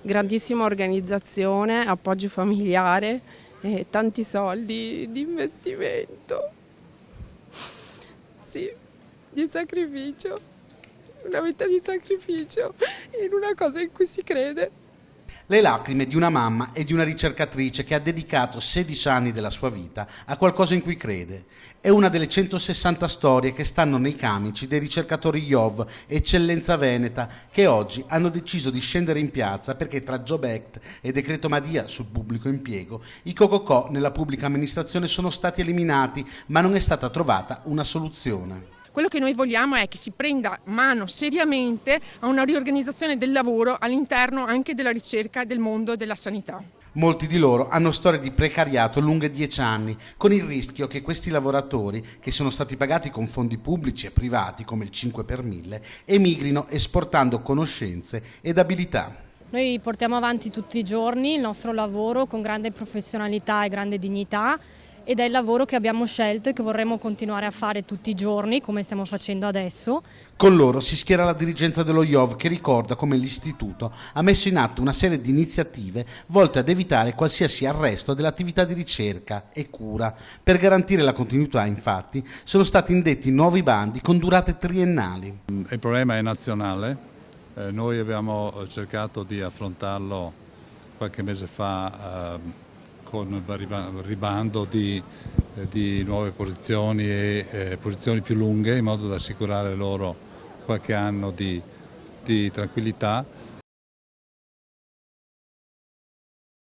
grandissima organizzazione, appoggio familiare e tanti soldi di investimento. Sì, di sacrificio, una vita di sacrificio in una cosa in cui si crede. Le lacrime di una mamma e di una ricercatrice che ha dedicato 16 anni della sua vita a qualcosa in cui crede. È una delle 160 storie che stanno nei camici dei ricercatori IOV, Eccellenza Veneta, che oggi hanno deciso di scendere in piazza perché tra Job Act e Decreto Madia sul pubblico impiego i co-co-co nella pubblica amministrazione sono stati eliminati, ma non è stata trovata una soluzione. Quello che noi vogliamo è che si prenda mano seriamente a una riorganizzazione del lavoro all'interno anche della ricerca del mondo della sanità. Molti di loro hanno storie di precariato lunghe 10 anni, con il rischio che questi lavoratori, che sono stati pagati con fondi pubblici e privati come il 5 per 1000, emigrino esportando conoscenze ed abilità. Noi portiamo avanti tutti i giorni il nostro lavoro con grande professionalità e grande dignità ed è il lavoro che abbiamo scelto e che vorremmo continuare a fare tutti i giorni come stiamo facendo adesso. Con loro si schiera la dirigenza dello IOV che ricorda come l'istituto ha messo in atto una serie di iniziative volte ad evitare qualsiasi arresto dell'attività di ricerca e cura. Per garantire la continuità, infatti, sono stati indetti nuovi bandi con durate triennali. Il problema è nazionale, noi abbiamo cercato di affrontarlo qualche mese fa con il ribando di nuove posizioni e posizioni più lunghe in modo da assicurare loro qualche anno di tranquillità.